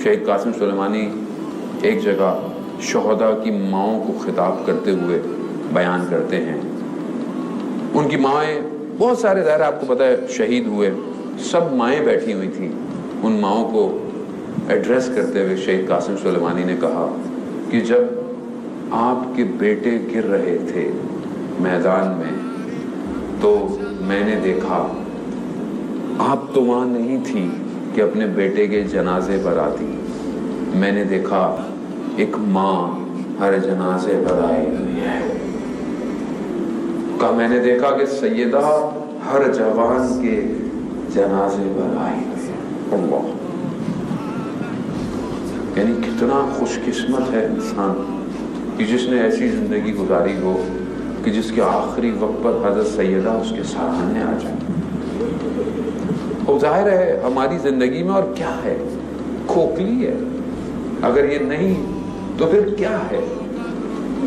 شہید قاسم سلیمانی ایک جگہ شہداء کی ماؤں کو خطاب کرتے ہوئے بیان کرتے ہیں. ان کی مائیں بہت سارے ظاہر آپ کو پتہ ہے شہید ہوئے، سب مائیں بیٹھی ہوئی تھیں. ان ماؤں کو ایڈریس کرتے ہوئے شہید قاسم سلیمانی نے کہا کہ جب آپ کے بیٹے گر رہے تھے میدان میں تو میں نے دیکھا، آپ تو وہاں نہیں تھی کہ اپنے بیٹے کے جنازے پر آتی، میں نے دیکھا ایک ماں ہر جنازے پر آئی ہوئی ہے. کہ میں نے دیکھا کہ سیدہ ہر جوان کے جنازے پر آئی ہوئی ہے. اللہ، یعنی کتنا خوش قسمت ہے انسان کہ جس نے ایسی زندگی گزاری ہو کہ جس کے آخری وقت پر حضرت سیدہ اس کے سامنے آ جائے. اور ظاہر ہے ہماری زندگی میں اور کیا ہے، کھوکھلی ہے، اگر یہ نہیں تو پھر کیا ہے.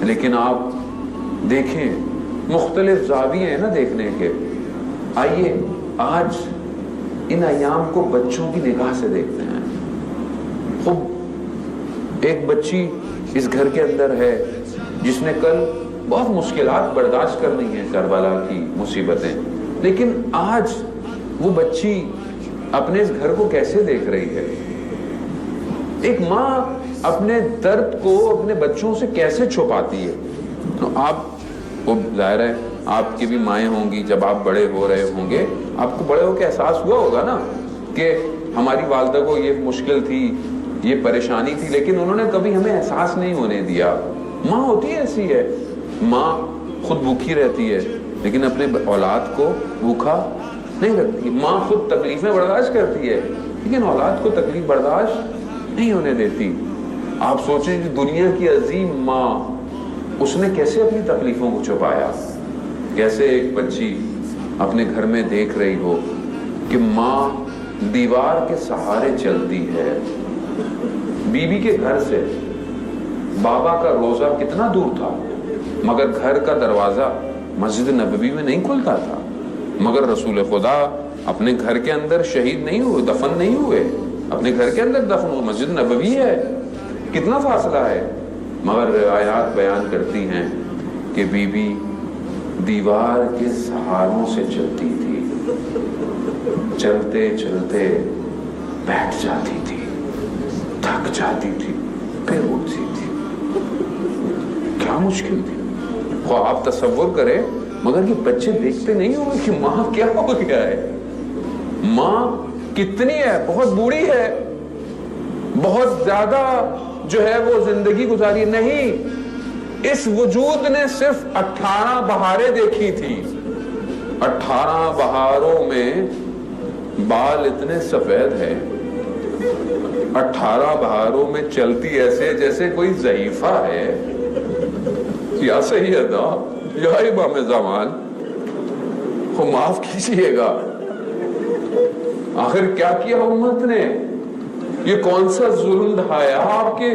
لیکن آپ دیکھیں مختلف زاویے ہیں نا دیکھنے کے. آئیے آج ان ایام کو بچوں کی نگاہ سے دیکھتے ہیں. خب ایک بچی اس گھر کے اندر ہے جس نے کل بہت مشکلات برداشت کرنی ہیں، کربلا کی مصیبتیں، لیکن آج وہ بچی اپنے اس گھر کو کیسے دیکھ رہی ہے. ایک ماں اپنے درد کو اپنے بچوں سے کیسے چھپاتی ہے. تو آپ وہ ظاہر ہے آپ کی بھی مائیں ہوں گی، جب آپ بڑے ہو رہے ہوں گے آپ کو بڑے ہو کے احساس ہوا ہوگا نا کہ ہماری والدہ کو یہ مشکل تھی، یہ پریشانی تھی، لیکن انہوں نے کبھی ہمیں احساس نہیں ہونے دیا. ماں ہوتی ہے ایسی ہے، ماں خود بھوکی رہتی ہے لیکن اپنے اولاد کو بھوکا نہیں رکھتی. ماں خود تکلیفیں برداشت کرتی ہے لیکن اولاد کو تکلیف برداشت نہیں ہونے دیتی. آپ سوچیں کہ دنیا کی عظیم ماں اس نے کیسے اپنی تکلیفوں کو چھپایا. کیسے ایک بچی اپنے گھر میں دیکھ رہی ہو کہ ماں دیوار کے سہارے چلتی ہے. بیوی کے گھر سے بابا کا روزہ کتنا دور تھا، مگر گھر کا دروازہ مسجد نبوی میں نہیں کھلتا تھا. مگر رسول خدا اپنے گھر کے اندر شہید نہیں ہوئے، دفن نہیں ہوئے، اپنے گھر کے اندر دفن ہوئے. مسجد نبوی ہے، کتنا فاصلہ ہے. مگر آیات بیان کرتی ہیں کہ بی بی دیوار کے سہاروں سے چلتی تھی، چلتے چلتے بیٹھ جاتی تھی، تھک جاتی تھی، پھر اٹھتی تھی. کیا مشکل تھی. خواہ آپ تصور کریں مگر یہ بچے دیکھتے نہیں ہوں گے کہ ماں کیا ہو گیا ہے، ماں کتنی ہے، بہت بوڑھی ہے، بہت زیادہ جو ہے وہ زندگی گزاری نہیں. اس وجود نے صرف 18 بہاریں دیکھی تھی. 18 بہاروں میں بال اتنے سفید ہیں، 18 بہاروں میں چلتی ایسے جیسے کوئی ضعیفہ ہے. یا سیدہ یا امام زمان کو معاف کیجئے گا، آخر کیا کیا امت نے، یہ کون سا ظلم ڈھایا آپ کے.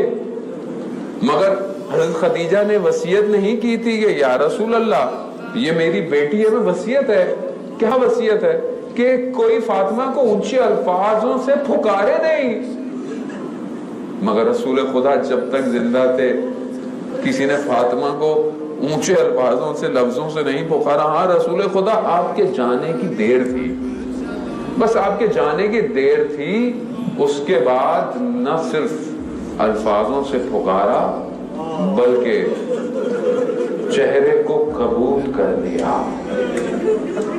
مگر حضرت خدیجہ نے وصیت نہیں کی تھی کہ یا رسول اللہ یہ میری بیٹی ہے، میں وصیت ہے. کیا وصیت ہے؟ کہ کوئی فاطمہ کو اونچے الفاظوں سے پھکارے نہیں. مگر رسول خدا جب تک زندہ تھے کسی نے فاطمہ کو اونچے الفاظوں سے لفظوں سے نہیں پکارا. ہاں رسول خدا آپ کے جانے کی دیر تھی، بس آپ کے جانے کی دیر تھی. اس کے بعد نہ صرف الفاظوں سے پکارا بلکہ چہرے کو کبوت کر دیا.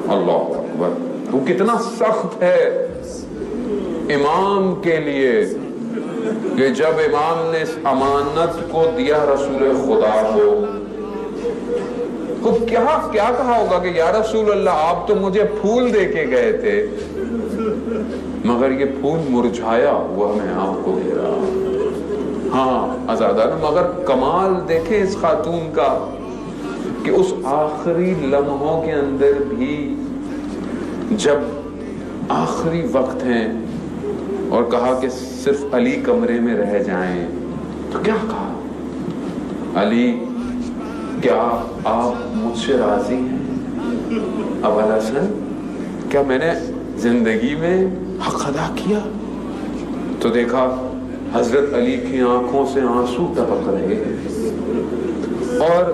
اللہ اکبر. وہ کتنا سخت ہے امام کے لیے کہ جب امام نے اس امانت کو دیا رسول خدا کو کیا کہا ہوگا کہ یا رسول اللہ آپ تو مجھے پھول دے کے گئے تھے مگر یہ پھول مرجھایا ہوا میں آپ کو دے رہا. ہاں آزادانہ. مگر کمال دیکھیں اس خاتون کا کہ اس آخری لمحوں کے اندر بھی جب آخری وقت ہیں اور کہا کہ صرف علی کمرے میں رہ جائیں تو کیا کہا، علی کیا آپ مجھ سے راضی ہیں؟ ابوالحسن کیا میں نے زندگی میں حق ادا کیا؟ تو دیکھا حضرت علی کی آنکھوں سے آنسو ٹپک رہے ہیں اور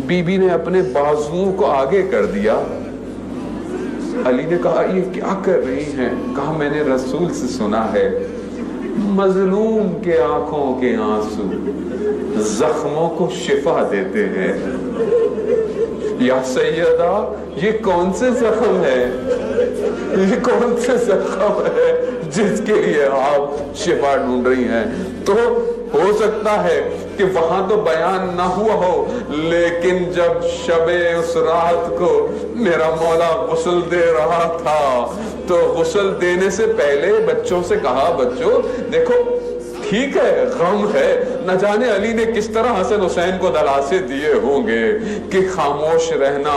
بی بی نے اپنے بازوؤں کو آگے کر دیا. علی نے کہا یہ کیا کر رہی ہیں؟ کہا میں نے رسول سے سنا ہے مظلوم کے آنکھوں کے آنسو زخموں کو شفا دیتے ہیں. یا سیدہ یہ کون سے زخم ہے، یہ کون سے زخم ہے جس کے لیے آپ شفا ڈھونڈ رہی ہیں؟ تو ہو سکتا ہے کہ وہاں تو بیان نہ ہوا ہو، لیکن جب شب اس رات کو میرا مولا غسل دے رہا تھا تو غسل دینے سے پہلے بچوں سے کہا بچوں دیکھو ٹھیک ہے غم ہے، نہ جانے علی نے کس طرح حسن حسین کو دلاسے دیے ہوں گے کہ خاموش رہنا،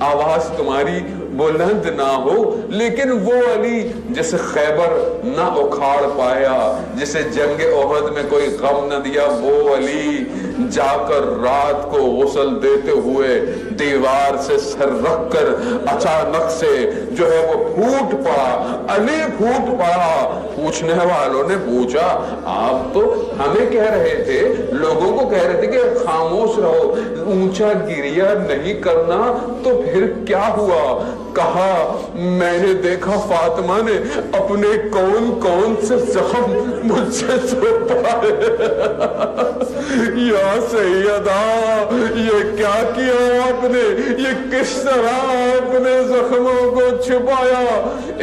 آواز تمہاری بلند نہ ہو، لیکن وہ علی جسے خیبر نہ اکھاڑ پایا، جسے جنگ احد میں کوئی غم نہ دیا، وہ علی جا کر رات کو غسل دیتے ہوئے دیوار سے سر رکھ کر اچانک سے جو ہے وہ پھوٹ پڑا، علی پھوٹ پڑا. پوچھنے والوں نے پوچھا آپ تو ہمیں کہہ رہے تھے، لوگوں کو کہہ رہے تھے کہ خاموش رہو، اونچا گریہ نہیں کرنا، تو پھر کیا ہوا؟ کہا میں نے دیکھا فاطمہ نے اپنے کون کون سے زخم مجھ سے چھپا ہے. یا سیدہ یہ کیا کیا آپ نے، یہ کس طرح آپ نے زخموں کو چھپایا؟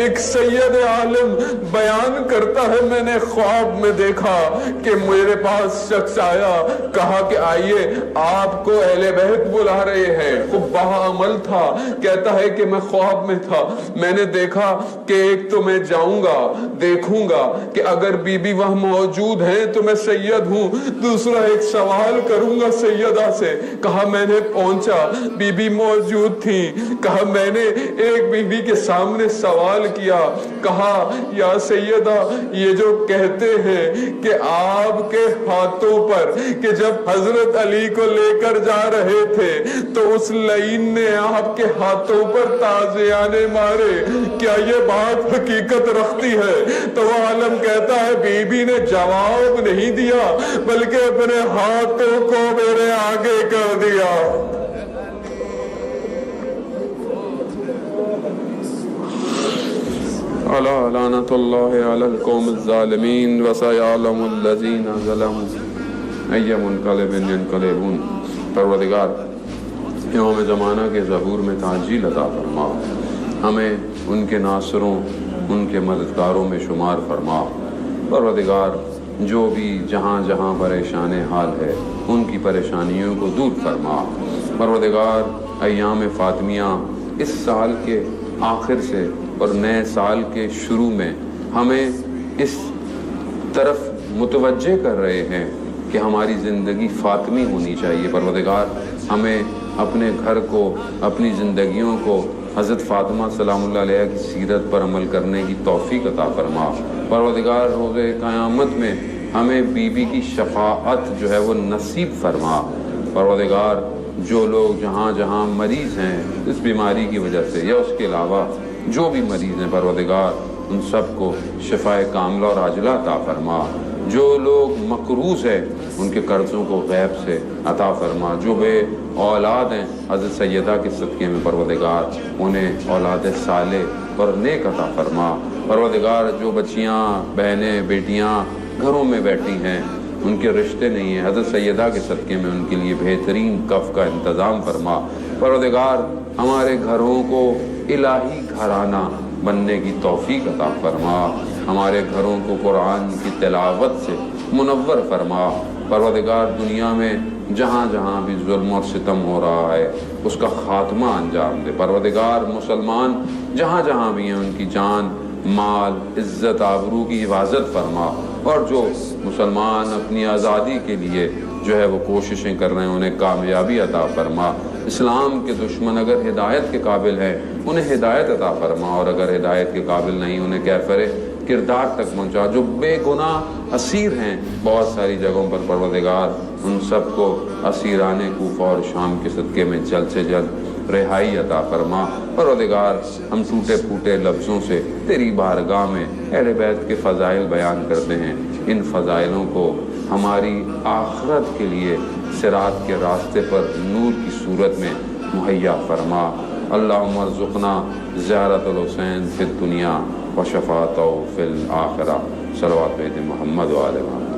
ایک سید عالم بیان کرتا ہے میں نے خواب میں دیکھا کہ میرے پاس شخص آیا، کہا کہ آئیے آپ کو اہل بیت بلا رہے ہیں. خوب باعمل تھا، کہتا ہے کہ میں خواب میں تھا، میں نے دیکھا کہ ایک تو میں جاؤں گا دیکھوں گا کہ اگر بی بی وہاں موجود ہیں تو میں سید ہوں، دوسرا ایک سوال کروں گا سیدہ سے. کہا میں نے پہنچا، بی بی موجود تھی، کہا میں نے ایک بی بی کے سامنے سوال کیا، کہا یا سیدہ یہ جو کہتے ہیں کہ آپ کے ہاتھوں پر کہ جب حضرت علی کو لے کر جا رہے تھے تو اس لعین نے آپ کے ہاتھوں پر تازیانے مارے، کیا یہ بات حقیقت رکھتی ہے؟ تو وہ عالم کہتا ہے بی بی نے جواب نہیں دیا بلکہ اپنے ہاتھوں کو میرے آگے کر دیا. الا لعنت اللہ علی القوم الظالمین وسیعلم الذین ظلموا ای منقلب ینقلبون. پروردگار امام زمانہ کے ظہور میں تعجیل عطا فرما، ہمیں ان کے ناصروں ان کے مددگاروں میں شمار فرما. پروردگار جو بھی جہاں جہاں پریشان حال ہے ان کی پریشانیوں کو دور فرما. پروردگار ایام فاطمیہ اس سال کے آخر سے اور نئے سال کے شروع میں ہمیں اس طرف متوجہ کر رہے ہیں کہ ہماری زندگی فاطمی ہونی چاہیے. پروردگار ہمیں اپنے گھر کو، اپنی زندگیوں کو حضرت فاطمہ سلام اللہ علیہ کی سیرت پر عمل کرنے کی توفیق عطا فرما. پروردگار روز قیامت میں ہمیں بی بی کی شفاعت جو ہے وہ نصیب فرما. پروردگار جو لوگ جہاں جہاں مریض ہیں اس بیماری کی وجہ سے یا اس کے علاوہ جو بھی مریض ہیں، پروردگار ان سب کو شفائے کاملہ اور عاجلہ عطا فرما. جو لوگ مقروض ہیں ان کے قرضوں کو غیب سے عطا فرما. جو بے اولاد ہیں حضرت سیدہ کے صدقے میں پروردگار انہیں اولاد صالح اور نیک عطا فرما. پروردگار جو بچیاں، بہنیں، بیٹیاں گھروں میں بیٹھی ہیں ان کے رشتے نہیں ہیں، حضرت سیدہ کے صدقے میں ان کے لیے بہترین کف کا انتظام فرما. پروردگار ہمارے گھروں کو الہی گھرانہ بننے کی توفیق عطا فرما. ہمارے گھروں کو قرآن کی تلاوت سے منور فرما. پروردگار دنیا میں جہاں جہاں بھی ظلم اور ستم ہو رہا ہے اس کا خاتمہ انجام دے. پروردگار مسلمان جہاں جہاں بھی ہیں ان کی جان، مال، عزت، آبرو کی حفاظت فرما. اور جو مسلمان اپنی آزادی کے لیے جو ہے وہ کوششیں کر رہے ہیں انہیں کامیابی عطا فرما. اسلام کے دشمن اگر ہدایت کے قابل ہیں انہیں ہدایت عطا فرما، اور اگر ہدایت کے قابل نہیں انہیں کیفر کردار تک پہنچا. جو بے گناہ اسیر ہیں بہت ساری جگہوں پر پروردگار ان سب کو اسیران کوفہ اور شام کے صدقے میں جلد سے جلد رہائی عطا فرما۔ پروردگار ہم ٹوٹے پھوٹے لفظوں سے تیری بارگاہ میں اہل بیت کے فضائل بیان کرتے ہیں، ان فضائلوں کو ہماری آخرت کے لیے صراط کے راستے پر نور کی صورت میں مہیا فرما۔ اللہم ارزقنا زیارت الحسین فی الدنیا و شفاعتہ فی الآخرہ۔ صلوات محمد و آلہ محمد۔